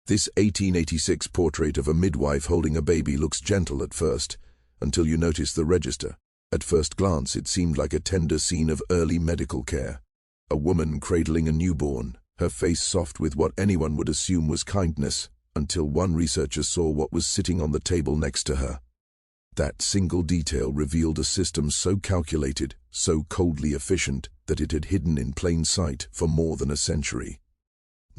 This 1886 portrait of a midwife holding a baby looks gentle at first, until you notice the register. At first glance, it seemed like a tender scene of early medical care. A woman cradling a newborn, her face soft with what anyone would assume was kindness, until one researcher saw what was sitting on the table next to her. That single detail revealed a system so calculated, so coldly efficient, that it had hidden in plain sight for more than a century.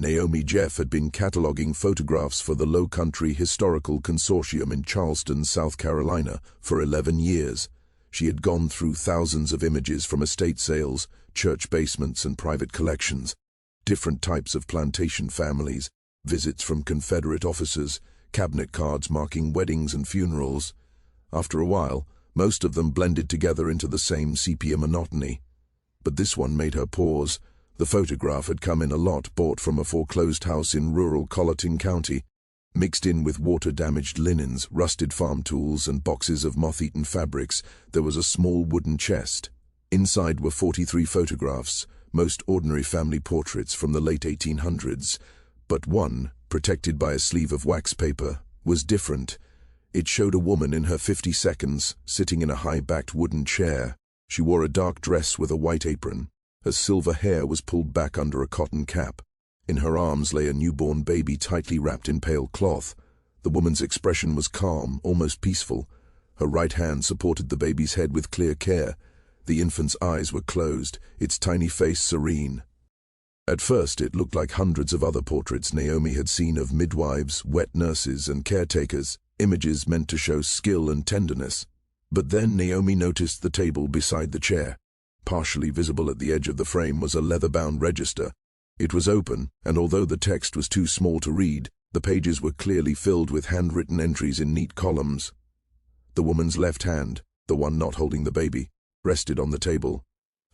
Naomi Jeff had been cataloging photographs for the Low Country Historical Consortium in Charleston, South Carolina, for 11 years. She had gone through thousands of images from estate sales, church basements, and private collections, different types of plantation families, visits from Confederate officers, cabinet cards marking weddings and funerals. After a while, most of them blended together into the same sepia monotony. But this one made her pause. The photograph had come in a lot bought from a foreclosed house in rural Colleton County, mixed in with water-damaged linens, rusted farm tools, and boxes of moth-eaten fabrics. There was a small wooden chest. Inside were 43 photographs, most ordinary family portraits from the late 1800s. But one, protected by a sleeve of wax paper, was different. It showed a woman in her 52nds, sitting in a high-backed wooden chair. She wore a dark dress with a white apron. Her silver hair was pulled back under a cotton cap. In her arms lay a newborn baby tightly wrapped in pale cloth. The woman's expression was calm, almost peaceful. Her right hand supported the baby's head with clear care. The infant's eyes were closed, its tiny face serene. At first, it looked like hundreds of other portraits Naomi had seen of midwives, wet nurses, and caretakers, images meant to show skill and tenderness. But then Naomi noticed the table beside the chair. Partially visible at the edge of the frame was a leather-bound register. It was open, and although the text was too small to read, the pages were clearly filled with handwritten entries in neat columns. The woman's left hand, the one not holding the baby, rested on the table.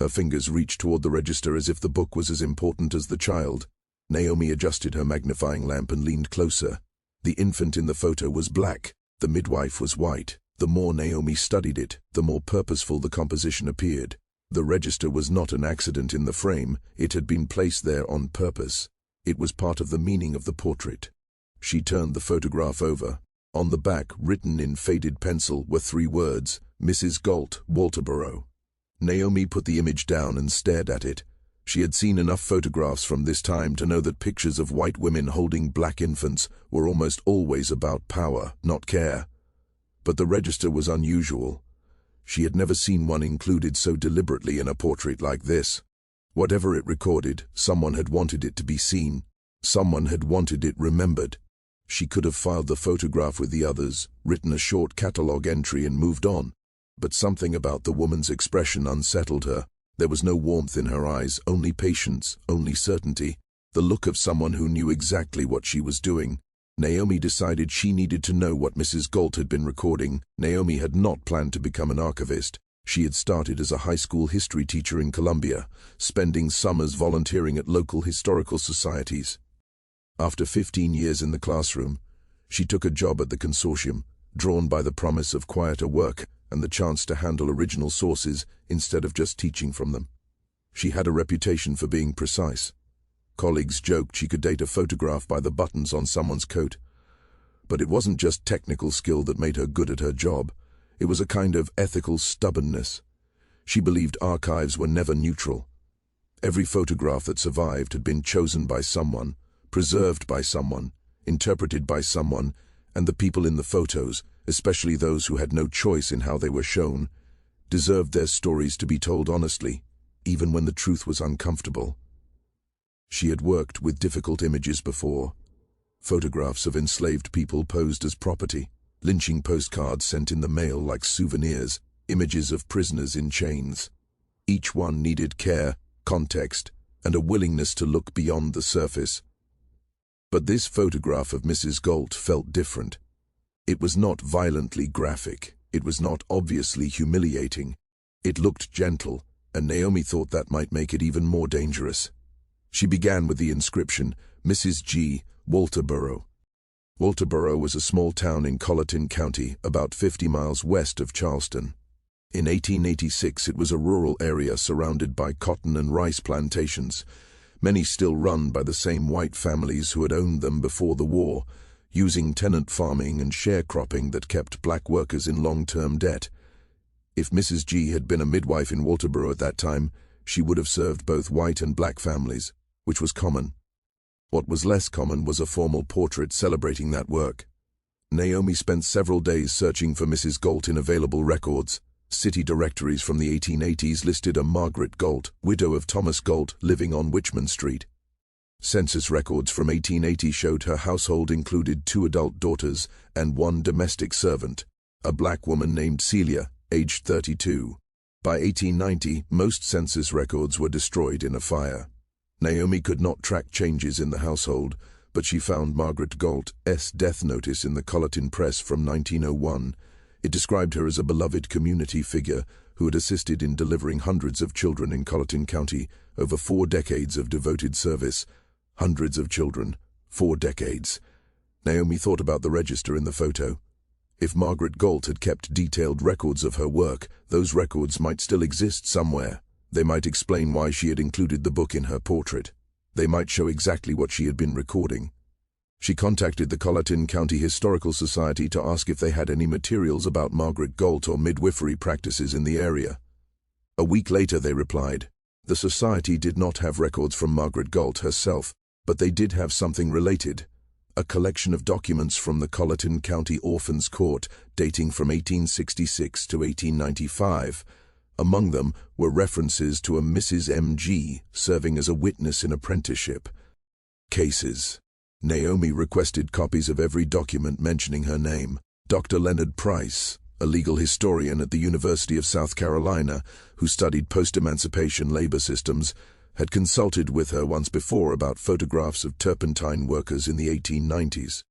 Her fingers reached toward the register as if the book was as important as the child. Naomi adjusted her magnifying lamp and leaned closer. The infant in the photo was black, the midwife was white. The more Naomi studied it, the more purposeful the composition appeared. The register was not an accident in the frame, it had been placed there on purpose. It was part of the meaning of the portrait. She turned the photograph over. On the back, written in faded pencil, were 3 words, Mrs. Gault, Walterboro. Naomi put the image down and stared at it. She had seen enough photographs from this time to know that pictures of white women holding black infants were almost always about power, not care. But the register was unusual. She had never seen one included so deliberately in a portrait like this. Whatever it recorded, someone had wanted it to be seen. Someone had wanted it remembered. She could have filed the photograph with the others, written a short catalogue entry and moved on. But something about the woman's expression unsettled her. There was no warmth in her eyes, only patience, only certainty. The look of someone who knew exactly what she was doing. Naomi decided she needed to know what Mrs. Gault had been recording. Naomi had not planned to become an archivist. She had started as a high school history teacher in Columbia, spending summers volunteering at local historical societies. After 15 years in the classroom, she took a job at the consortium, drawn by the promise of quieter work and the chance to handle original sources instead of just teaching from them. She had a reputation for being precise. Colleagues joked she could date a photograph by the buttons on someone's coat. But it wasn't just technical skill that made her good at her job. It was a kind of ethical stubbornness. She believed archives were never neutral. Every photograph that survived had been chosen by someone, preserved by someone, interpreted by someone, and the people in the photos, especially those who had no choice in how they were shown, deserved their stories to be told honestly, even when the truth was uncomfortable. She had worked with difficult images before. Photographs of enslaved people posed as property, lynching postcards sent in the mail like souvenirs, images of prisoners in chains. Each one needed care, context, and a willingness to look beyond the surface. But this photograph of Mrs. Gault felt different. It was not violently graphic. It was not obviously humiliating. It looked gentle, and Naomi thought that might make it even more dangerous. She began with the inscription, Mrs. G. Walterboro. Walterboro was a small town in Colleton County, about 50 miles west of Charleston. In 1886, it was a rural area surrounded by cotton and rice plantations. many still run by the same white families who had owned them before the war, using tenant farming and sharecropping that kept black workers in long-term debt. If Mrs. G had been a midwife in Walterboro at that time, she would have served both white and black families, which was common. What was less common was a formal portrait celebrating that work. Naomi spent several days searching for Mrs. Gault in available records. City directories from the 1880s listed a Margaret Gault, widow of Thomas Gault, living on Wichman Street. Census records from 1880 showed her household included 2 adult daughters and 1 domestic servant, a black woman named Celia, aged 32. By 1890, most census records were destroyed in a fire. Naomi could not track changes in the household, but she found Margaret Gault's death notice in the Colleton Press from 1901. It described her as a beloved community figure who had assisted in delivering hundreds of children in Colleton County over 4 decades of devoted service. Hundreds of children, 4 decades. Naomi thought about the register in the photo. If Margaret Gault had kept detailed records of her work, those records might still exist somewhere. They might explain why she had included the book in her portrait. They might show exactly what she had been recording. She contacted the Colleton County Historical Society to ask if they had any materials about Margaret Gault or midwifery practices in the area. A week later they replied. The society did not have records from Margaret Gault herself, but they did have something related. A collection of documents from the Colleton County Orphans Court dating from 1866 to 1895. Among them were references to a Mrs. M.G. serving as a witness in apprenticeship. Cases. Naomi requested copies of every document mentioning her name. Dr. Leonard Price, a legal historian at the University of South Carolina who studied post-emancipation labor systems, had consulted with her once before about photographs of turpentine workers in the 1890s.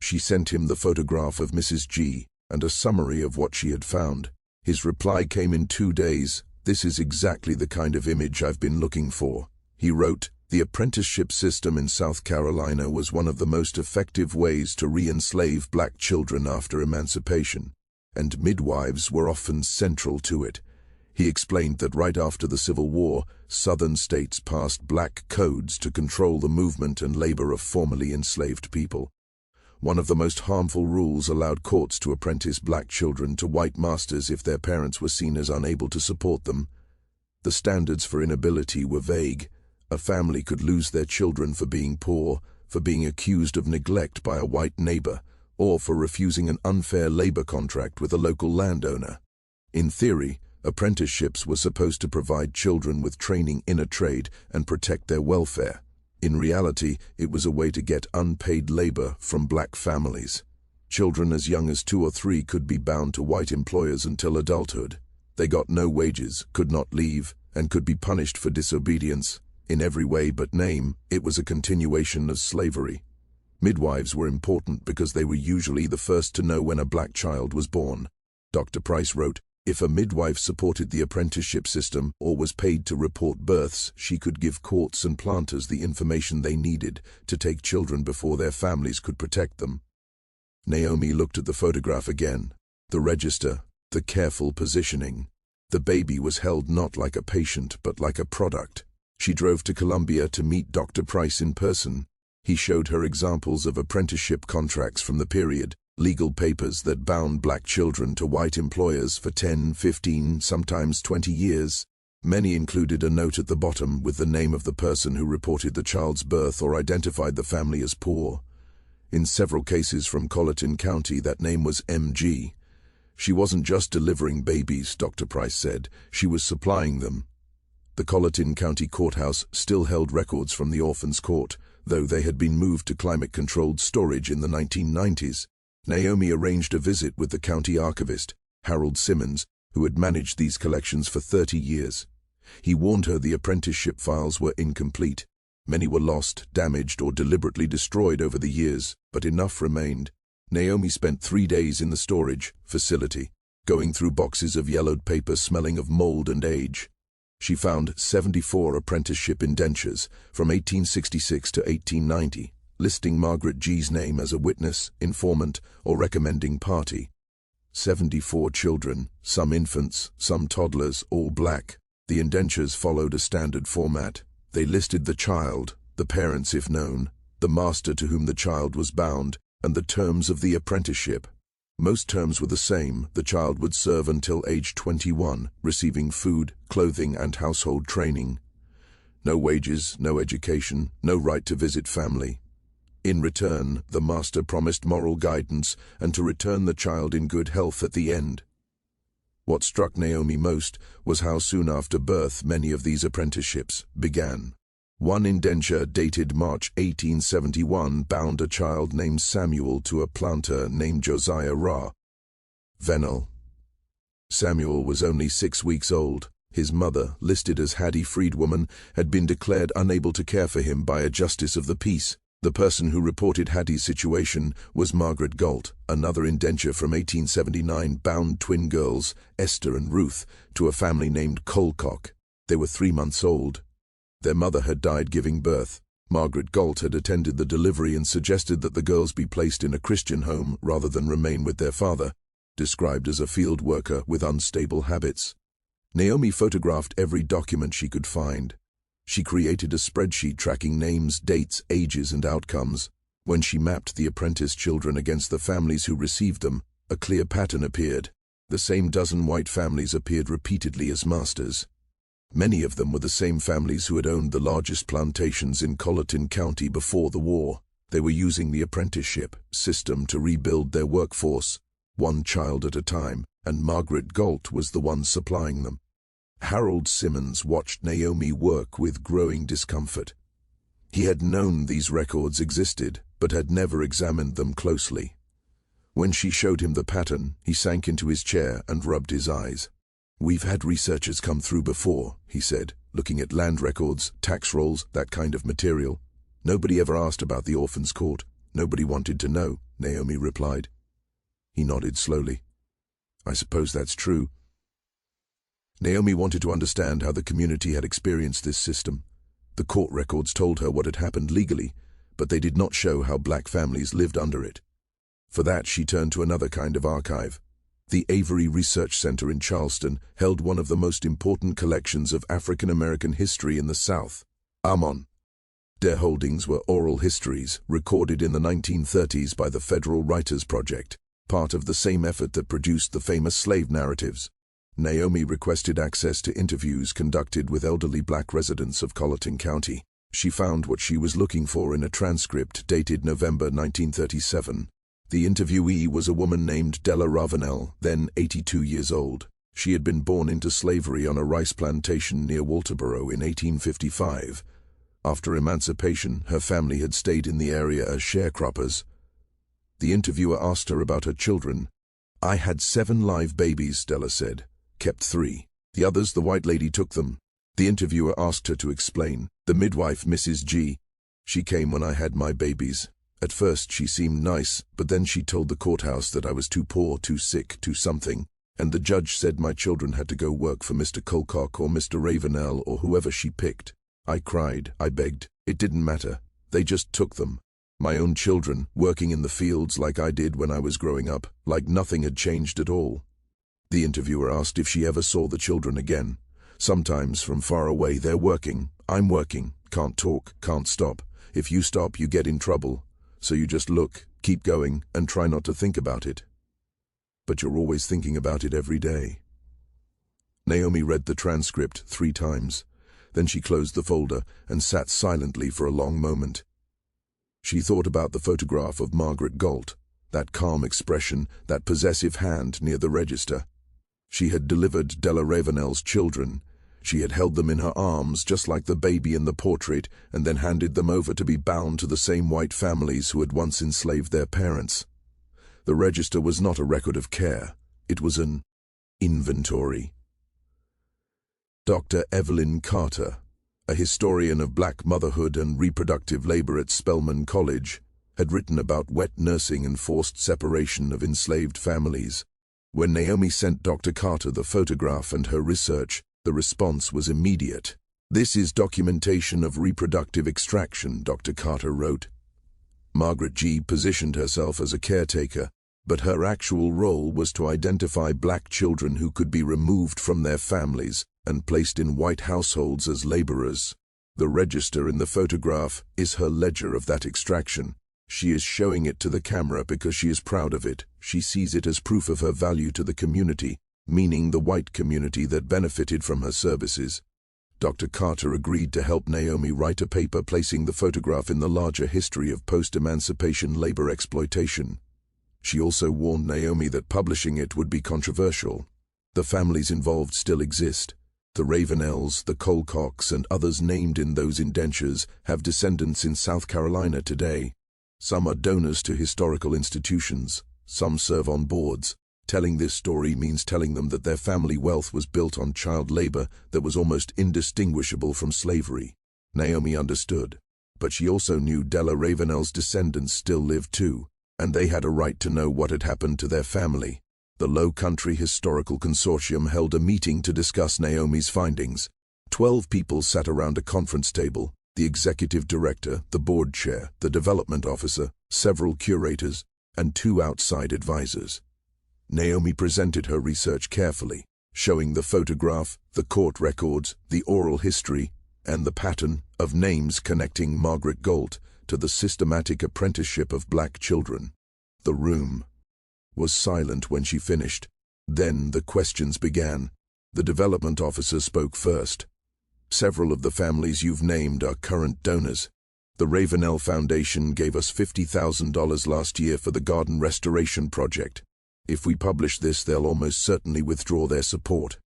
She sent him the photograph of Mrs. G. and a summary of what she had found. His reply came in 2 days. "This is exactly the kind of image I've been looking for." He wrote, "The apprenticeship system in South Carolina was one of the most effective ways to re-enslave black children after emancipation, and midwives were often central to it." He explained that right after the Civil War, Southern states passed black codes to control the movement and labor of formerly enslaved people. One of the most harmful rules allowed courts to apprentice black children to white masters if their parents were seen as unable to support them. The standards for inability were vague. A family could lose their children for being poor, for being accused of neglect by a white neighbor, or for refusing an unfair labor contract with a local landowner. In theory, apprenticeships were supposed to provide children with training in a trade and protect their welfare. In reality, it was a way to get unpaid labor from black families. Children as young as 2 or 3 could be bound to white employers until adulthood. They got no wages, could not leave, and could be punished for disobedience. In every way but name, it was a continuation of slavery. Midwives were important because they were usually the first to know when a black child was born. Dr. Price wrote, "If a midwife supported the apprenticeship system or was paid to report births, she could give courts and planters the information they needed to take children before their families could protect them." Naomi looked at the photograph again. The register, the careful positioning. The baby was held not like a patient but like a product. She drove to Columbia to meet Dr. Price in person. He showed her examples of apprenticeship contracts from the period, legal papers that bound black children to white employers for 10, 15, sometimes 20 years. Many included a note at the bottom with the name of the person who reported the child's birth or identified the family as poor. In several cases from Colleton County, that name was M.G. She wasn't just delivering babies, Dr. Price said, she was supplying them. The Colleton County Courthouse still held records from the Orphans Court, though they had been moved to climate-controlled storage in the 1990s. Naomi arranged a visit with the county archivist, Harold Simmons, who had managed these collections for 30 years. He warned her the apprenticeship files were incomplete. Many were lost, damaged, or deliberately destroyed over the years, but enough remained. Naomi spent 3 days in the storage facility, going through boxes of yellowed paper smelling of mold and age. She found 74 apprenticeship indentures from 1866 to 1890, listing Margaret G.'s name as a witness, informant, or recommending party. 74 children, some infants, some toddlers, all black. The indentures followed a standard format. They listed the child, the parents if known, the master to whom the child was bound, and the terms of the apprenticeship. Most terms were the same. The child would serve until age 21, receiving food, clothing, and household training. No wages, no education, no right to visit family. In return, the master promised moral guidance and to return the child in good health at the end. What struck Naomi most was how soon after birth many of these apprenticeships began. One indenture dated March 1871 bound a child named Samuel to a planter named Josiah Venel. Samuel was only 6 weeks old. His mother, listed as Hattie Freedwoman, had been declared unable to care for him by a justice of the peace. The person who reported Hattie's situation was Margaret Gault. Another indenture from 1879 bound twin girls, Esther and Ruth, to a family named Colcock. They were 3 months old. Their mother had died giving birth. Margaret Gault had attended the delivery and suggested that the girls be placed in a Christian home rather than remain with their father, described as a field worker with unstable habits. Naomi photographed every document she could find. She created a spreadsheet tracking names, dates, ages, and outcomes. When she mapped the apprentice children against the families who received them, a clear pattern appeared. The same dozen white families appeared repeatedly as masters. Many of them were the same families who had owned the largest plantations in Colleton County before the war. They were using the apprenticeship system to rebuild their workforce, one child at a time, and Margaret Gault was the one supplying them. Harold Simmons watched Naomi work with growing discomfort. He had known these records existed, but had never examined them closely. When she showed him the pattern, he sank into his chair and rubbed his eyes. "We've had researchers come through before," he said, looking at land records, tax rolls, that kind of material. "Nobody ever asked about the orphans' court. Nobody wanted to know," Naomi replied. He nodded slowly. "I suppose that's true." Naomi wanted to understand how the community had experienced this system. The court records told her what had happened legally, but they did not show how black families lived under it. For that, she turned to another kind of archive. The Avery Research Center in Charleston held one of the most important collections of African American history in the South. Their holdings were oral histories recorded in the 1930s by the Federal Writers Project, part of the same effort that produced the famous slave narratives. Naomi requested access to interviews conducted with elderly black residents of Colleton County. She found what she was looking for in a transcript dated November 1937. The interviewee was a woman named Della Ravenel, then 82 years old. She had been born into slavery on a rice plantation near Walterboro in 1855. After emancipation, her family had stayed in the area as sharecroppers. The interviewer asked her about her children. "I had 7 live babies," Della said. "Kept 3. The others, the white lady took them." The interviewer asked her to explain. "The midwife, Mrs. G. She came when I had my babies. At first she seemed nice, but then she told the courthouse that I was too poor, too sick, too something, and the judge said my children had to go work for Mr. Colcock or Mr. Ravenel or whoever she picked. I cried, I begged. It didn't matter. They just took them. My own children, working in the fields like I did when I was growing up, like nothing had changed at all." The interviewer asked if she ever saw the children again. "Sometimes from far away they're working. I'm working. Can't talk, can't stop. If you stop, you get in trouble. So you just look, keep going, and try not to think about it. But you're always thinking about it every day." Naomi read the transcript 3 times. Then she closed the folder and sat silently for a long moment. She thought about the photograph of Margaret Gault, that calm expression, that possessive hand near the register. She had delivered Della Ravenel's children. She had held them in her arms, just like the baby in the portrait, and then handed them over to be bound to the same white families who had once enslaved their parents. The register was not a record of care. It was an inventory. Dr. Evelyn Carter, a historian of black motherhood and reproductive labor at Spelman College, had written about wet nursing and forced separation of enslaved families. When Naomi sent Dr. Carter the photograph and her research, the response was immediate. "This is documentation of reproductive extraction," Dr. Carter wrote. Margaret G. positioned herself as a caretaker, but her actual role was to identify black children who could be removed from their families and placed in white households as laborers. The register in the photograph is her ledger of that extraction. She is showing it to the camera because she is proud of it. She sees it as proof of her value to the community, meaning the white community that benefited from her services. Dr. Carter agreed to help Naomi write a paper placing the photograph in the larger history of post-emancipation labor exploitation. She also warned Naomi that publishing it would be controversial. The families involved still exist. The Ravenells, the Colcocks, and others named in those indentures have descendants in South Carolina today. Some are donors to historical institutions. Some serve on boards. Telling this story means telling them that their family wealth was built on child labor that was almost indistinguishable from slavery. Naomi understood, but she also knew Della Ravenel's descendants still lived too, and they had a right to know what had happened to their family. The Low Country Historical Consortium held a meeting to discuss Naomi's findings. 12 people sat around a conference table: the executive director, the board chair, the development officer, several curators, and 2 outside advisors. Naomi presented her research carefully, showing the photograph, the court records, the oral history, and the pattern of names connecting Margaret Gault to the systematic apprenticeship of black children. The room was silent when she finished. Then the questions began. The development officer spoke first. Several of the families you've named are current donors. The Ravenel Foundation gave us $50,000 last year for the garden restoration project. If we publish this, they'll almost certainly withdraw their support.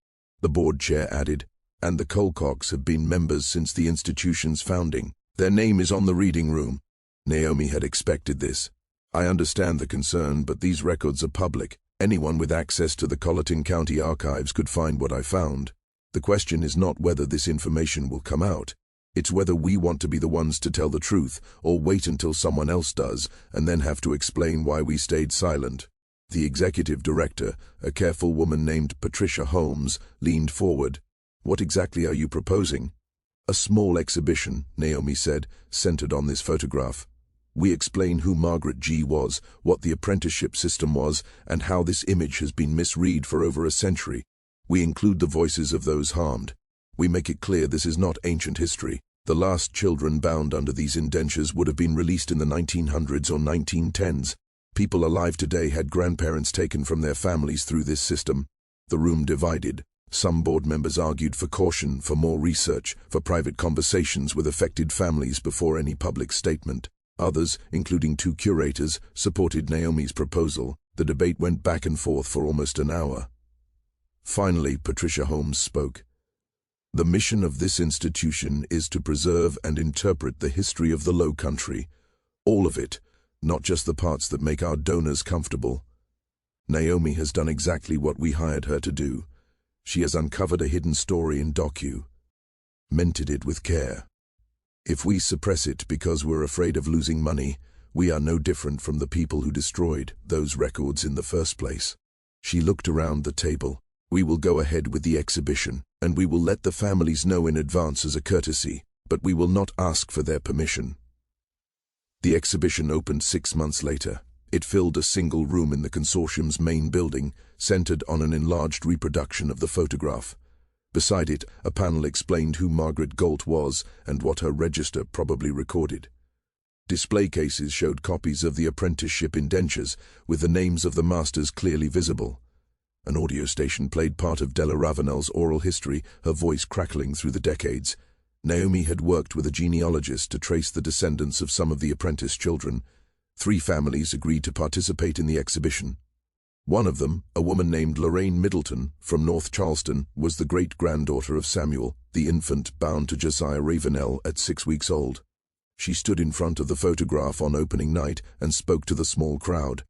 The board chair added, and the Colcocks have been members since the institution's founding. Their name is on the reading room. Naomi had expected this. I understand the concern, but these records are public. Anyone with access to the Colleton County archives could find what I found. The question is not whether this information will come out. It's whether we want to be the ones to tell the truth, or wait until someone else does, and then have to explain why we stayed silent. The executive director, a careful woman named Patricia Holmes, leaned forward. What exactly are you proposing? A small exhibition, Naomi said, centered on this photograph. We explain who Margaret G. was, what the apprenticeship system was, and how this image has been misread for over a century. We include the voices of those harmed. We make it clear this is not ancient history. The last children bound under these indentures would have been released in the 1900s or 1910s. People alive today had grandparents taken from their families through this system. The room divided. Some board members argued for caution, for more research, for private conversations with affected families before any public statement. Others, including 2 curators, supported Naomi's proposal. The debate went back and forth for almost an hour. Finally, Patricia Holmes spoke. The mission of this institution is to preserve and interpret the history of the Low Country. All of it, not just the parts that make our donors comfortable. Naomi has done exactly what we hired her to do. She has uncovered a hidden story in documented it with care. If we suppress it because we're afraid of losing money, we are no different from the people who destroyed those records in the first place. She looked around the table. We will go ahead with the exhibition, and we will let the families know in advance as a courtesy, but we will not ask for their permission. The exhibition opened 6 months later. It filled a single room in the consortium's main building, centered on an enlarged reproduction of the photograph. Beside it, a panel explained who Margaret Gault was and what her register probably recorded. Display cases showed copies of the apprenticeship indentures, with the names of the masters clearly visible. An audio station played part of Della Ravenel's oral history, her voice crackling through the decades. Naomi had worked with a genealogist to trace the descendants of some of the apprentice children. 3 families agreed to participate in the exhibition. One of them, a woman named Lorraine Middleton from North Charleston, was the great-granddaughter of Samuel, the infant bound to Josiah Ravenel at 6 weeks old. She stood in front of the photograph on opening night and spoke to the small crowd.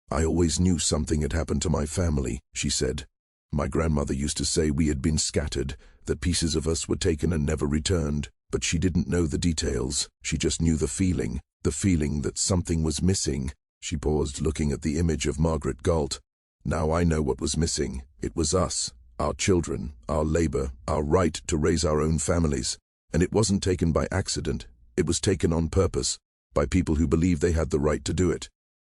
I always knew something had happened to my family, she said. My grandmother used to say we had been scattered, that pieces of us were taken and never returned, but she didn't know the details. She just knew the feeling that something was missing. She paused, looking at the image of Margaret Gault. Now I know what was missing. It was us, our children, our labor, our right to raise our own families. And it wasn't taken by accident. It was taken on purpose, by people who believed they had the right to do it.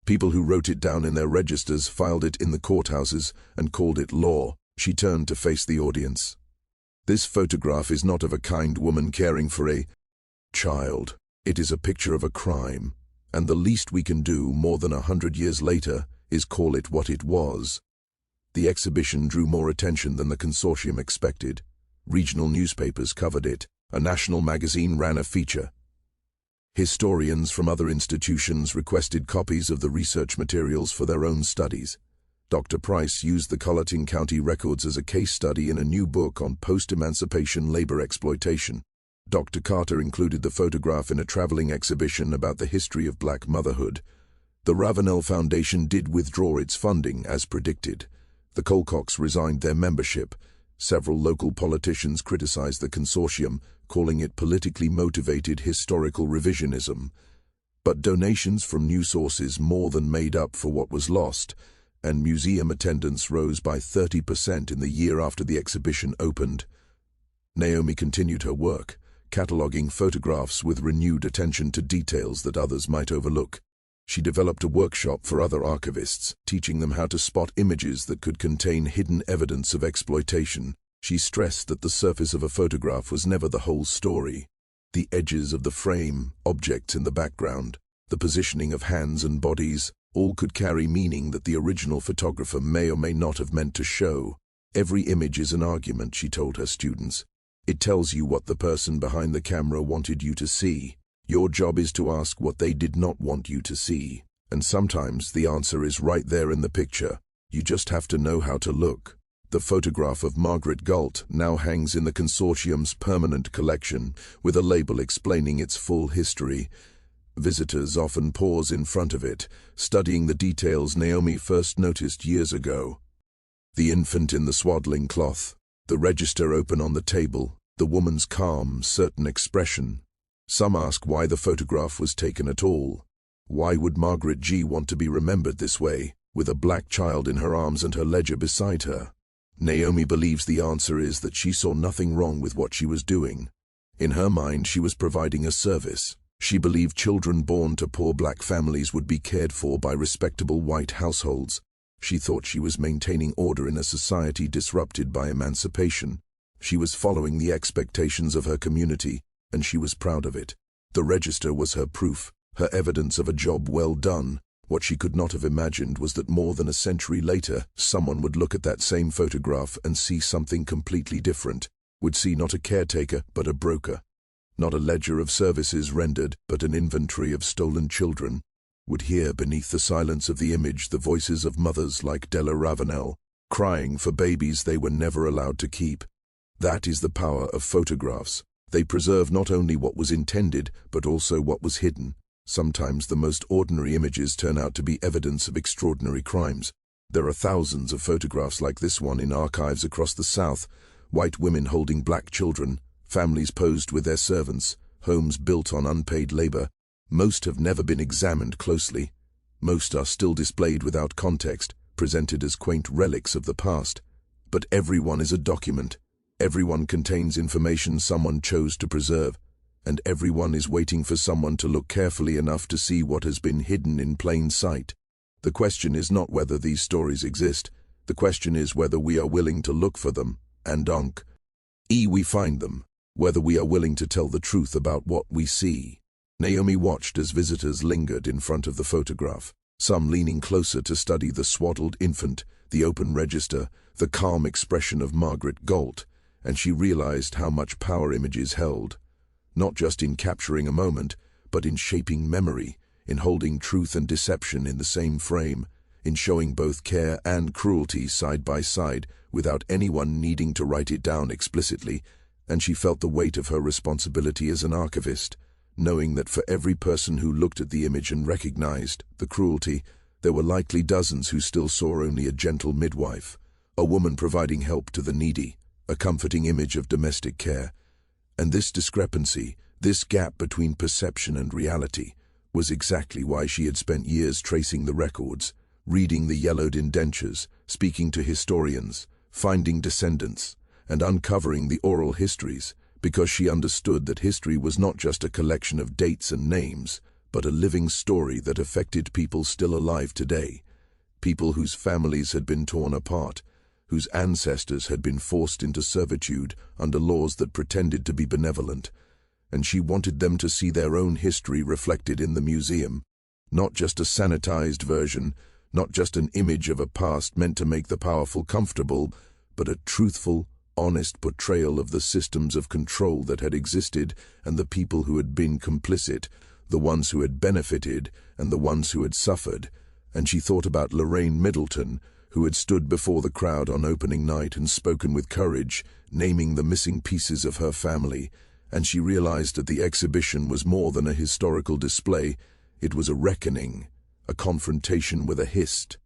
People who wrote it down in their registers, filed it in the courthouses, and called it law. She turned to face the audience. This photograph is not of a kind woman caring for a Child. It is a picture of a crime, and the least we can do more than 100 years later is call it what it was. The exhibition drew more attention than the consortium expected. Regional newspapers covered it. A national magazine ran a feature. Historians from other institutions requested copies of the research materials for their own studies. Dr. Price used the Colleton County records as a case study in a new book on post-emancipation labor exploitation. Dr. Carter included the photograph in a traveling exhibition about the history of black motherhood. The Ravenel Foundation did withdraw its funding, as predicted. The Colcocks resigned their membership. Several local politicians criticized the consortium, calling it politically motivated historical revisionism. But donations from new sources more than made up for what was lost, and museum attendance rose by 30% in the year after the exhibition opened. Naomi continued her work, cataloging photographs with renewed attention to details that others might overlook. She developed a workshop for other archivists, teaching them how to spot images that could contain hidden evidence of exploitation. She stressed that the surface of a photograph was never the whole story. The edges of the frame, objects in the background, the positioning of hands and bodies, all could carry meaning that the original photographer may or may not have meant to show. Every image is an argument, she told her students. It tells you what the person behind the camera wanted you to see. Your job is to ask what they did not want you to see. And sometimes the answer is right there in the picture. You just have to know how to look. The photograph of Margaret Gault now hangs in the consortium's permanent collection, with a label explaining its full history. Visitors often pause in front of it, studying the details Naomi first noticed years ago. The infant in the swaddling cloth, the register open on the table, the woman's calm, certain expression. Some ask why the photograph was taken at all. Why would Margaret G. want to be remembered this way, with a black child in her arms and her ledger beside her? Naomi believes the answer is that she saw nothing wrong with what she was doing. In her mind, she was providing a service. She believed children born to poor black families would be cared for by respectable white households. She thought she was maintaining order in a society disrupted by emancipation. She was following the expectations of her community, and she was proud of it. The register was her proof, her evidence of a job well done. What she could not have imagined was that more than a century later, someone would look at that same photograph and see something completely different, would see not a caretaker but a broker, not a ledger of services rendered but an inventory of stolen children, would hear beneath the silence of the image the voices of mothers like Della Ravenel, crying for babies they were never allowed to keep. That is the power of photographs. They preserve not only what was intended, but also what was hidden. Sometimes the most ordinary images turn out to be evidence of extraordinary crimes. There are thousands of photographs like this one in archives across the South. White women holding black children, families posed with their servants, homes built on unpaid labor. Most have never been examined closely. Most are still displayed without context, presented as quaint relics of the past. But every one is a document. Everyone contains information someone chose to preserve, and everyone is waiting for someone to look carefully enough to see what has been hidden in plain sight. The question is not whether these stories exist. The question is whether we are willing to look for them, and we find them, whether we are willing to tell the truth about what we see. Naomi watched as visitors lingered in front of the photograph, some leaning closer to study the swaddled infant, the open register, the calm expression of Margaret Gault, and she realized how much power images held, not just in capturing a moment, but in shaping memory, in holding truth and deception in the same frame, in showing both care and cruelty side by side without anyone needing to write it down explicitly, and she felt the weight of her responsibility as an archivist, knowing that for every person who looked at the image and recognized the cruelty, there were likely dozens who still saw only a gentle midwife, a woman providing help to the needy, a comforting image of domestic care. And this discrepancy, this gap between perception and reality, was exactly why she had spent years tracing the records, reading the yellowed indentures, speaking to historians, finding descendants, and uncovering the oral histories, because she understood that history was not just a collection of dates and names, but a living story that affected people still alive today, people whose families had been torn apart, whose ancestors had been forced into servitude under laws that pretended to be benevolent, and she wanted them to see their own history reflected in the museum. Not just a sanitized version, not just an image of a past meant to make the powerful comfortable, but a truthful, honest portrayal of the systems of control that had existed and the people who had been complicit, the ones who had benefited and the ones who had suffered. And she thought about Lorraine Middleton, who had stood before the crowd on opening night and spoken with courage, naming the missing pieces of her family, and she realized that the exhibition was more than a historical display. It was a reckoning, a confrontation with a history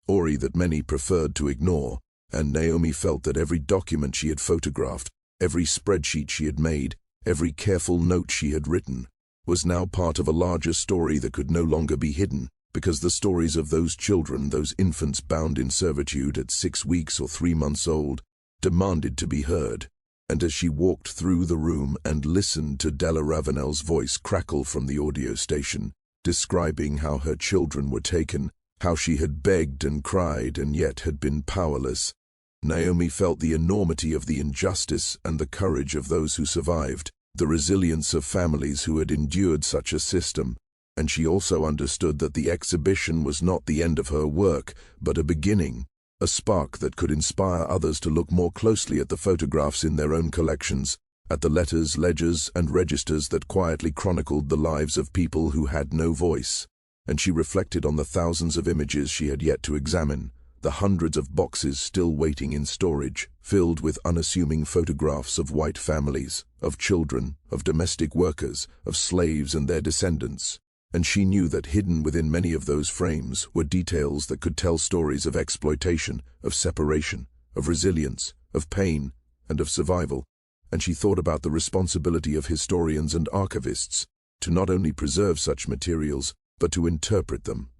that many preferred to ignore, and Naomi felt that every document she had photographed, every spreadsheet she had made, every careful note she had written, was now part of a larger story that could no longer be hidden, because the stories of those children, those infants bound in servitude at 6 weeks or 3 months old, demanded to be heard. And as she walked through the room and listened to Della Ravenel's voice crackle from the audio station, describing how her children were taken, how she had begged and cried and yet had been powerless, Naomi felt the enormity of the injustice and the courage of those who survived, the resilience of families who had endured such a system, and she also understood that the exhibition was not the end of her work, but a beginning, a spark that could inspire others to look more closely at the photographs in their own collections, at the letters, ledgers, and registers that quietly chronicled the lives of people who had no voice. And she reflected on the thousands of images she had yet to examine, the hundreds of boxes still waiting in storage, filled with unassuming photographs of white families, of children, of domestic workers, of slaves and their descendants. And she knew that hidden within many of those frames were details that could tell stories of exploitation, of separation, of resilience, of pain, and of survival. And she thought about the responsibility of historians and archivists to not only preserve such materials, but to interpret them,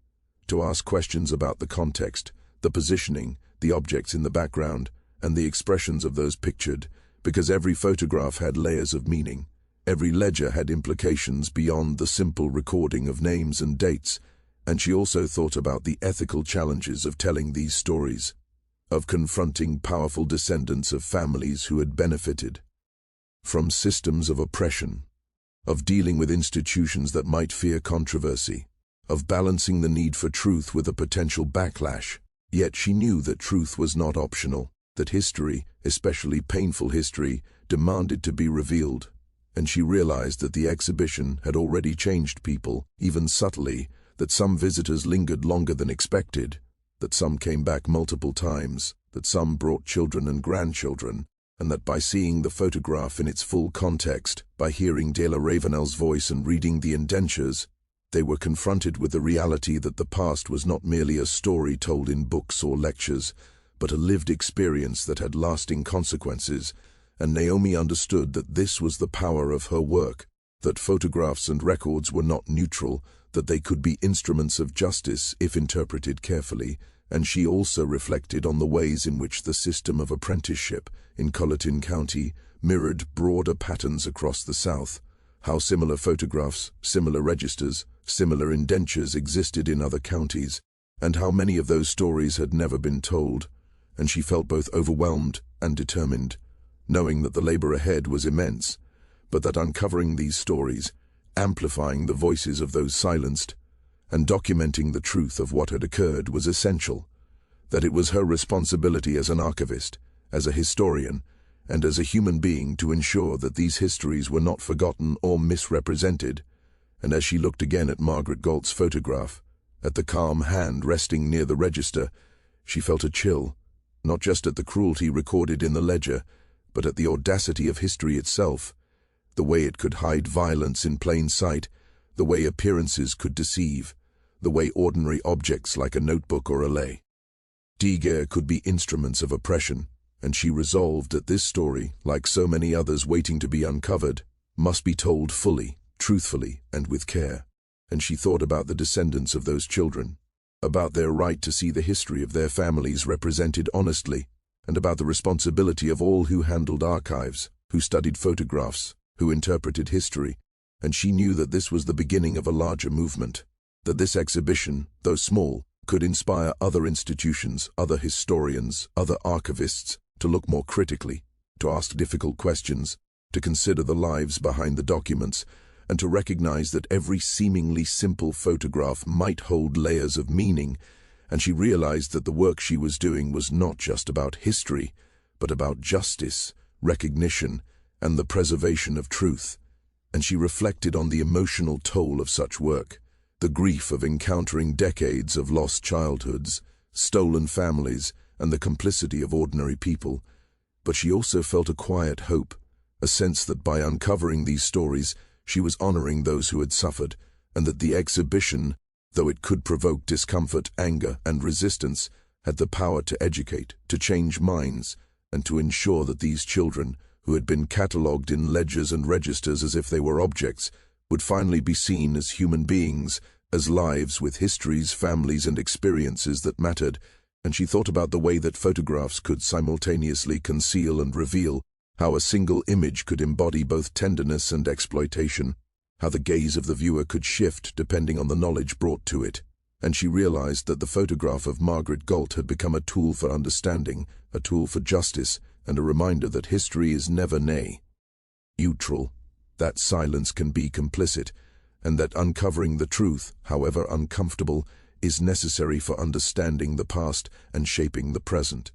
to ask questions about the context, the positioning, the objects in the background, and the expressions of those pictured, because every photograph had layers of meaning. Every ledger had implications beyond the simple recording of names and dates, and she also thought about the ethical challenges of telling these stories, of confronting powerful descendants of families who had benefited from systems of oppression, of dealing with institutions that might fear controversy, of balancing the need for truth with a potential backlash. Yet she knew that truth was not optional, that history, especially painful history, demanded to be revealed. And she realized that the exhibition had already changed people, even subtly, that some visitors lingered longer than expected, that some came back multiple times, that some brought children and grandchildren, and that by seeing the photograph in its full context, by hearing Della Ravenel's voice and reading the indentures, they were confronted with the reality that the past was not merely a story told in books or lectures, but a lived experience that had lasting consequences. And Naomi understood that this was the power of her work, that photographs and records were not neutral, that they could be instruments of justice if interpreted carefully. And she also reflected on the ways in which the system of apprenticeship in Colleton County mirrored broader patterns across the South, how similar photographs, similar registers, similar indentures existed in other counties, and how many of those stories had never been told. And she felt both overwhelmed and determined, knowing that the labor ahead was immense, but that uncovering these stories, amplifying the voices of those silenced, and documenting the truth of what had occurred was essential, that it was her responsibility as an archivist, as a historian, and as a human being to ensure that these histories were not forgotten or misrepresented. And as she looked again at Margaret Gault's photograph, at the calm hand resting near the register, she felt a chill, not just at the cruelty recorded in the ledger, but at the audacity of history itself, the way it could hide violence in plain sight, the way appearances could deceive, the way ordinary objects like a notebook or a lei dagger could be instruments of oppression. And she resolved that this story, like so many others waiting to be uncovered, must be told fully, truthfully, and with care. And she thought about the descendants of those children, about their right to see the history of their families represented honestly, and about the responsibility of all who handled archives, who studied photographs, who interpreted history. And she knew that this was the beginning of a larger movement, that this exhibition, though small, could inspire other institutions, other historians, other archivists, to look more critically, to ask difficult questions, to consider the lives behind the documents, and to recognize that every seemingly simple photograph might hold layers of meaning, and she realized that the work she was doing was not just about history, but about justice, recognition, and the preservation of truth. And she reflected on the emotional toll of such work, the grief of encountering decades of lost childhoods, stolen families, and the complicity of ordinary people. But she also felt a quiet hope, a sense that by uncovering these stories, she was honoring those who had suffered, and that the exhibition, though it could provoke discomfort, anger, and resistance, had the power to educate, to change minds, and to ensure that these children, who had been catalogued in ledgers and registers as if they were objects, would finally be seen as human beings, as lives with histories, families, and experiences that mattered. And she thought about the way that photographs could simultaneously conceal and reveal, how a single image could embody both tenderness and exploitation, how the gaze of the viewer could shift depending on the knowledge brought to it. And she realized that the photograph of Margaret Gault had become a tool for understanding, a tool for justice, and a reminder that history is never neutral, that silence can be complicit, and that uncovering the truth, however uncomfortable, is necessary for understanding the past and shaping the present.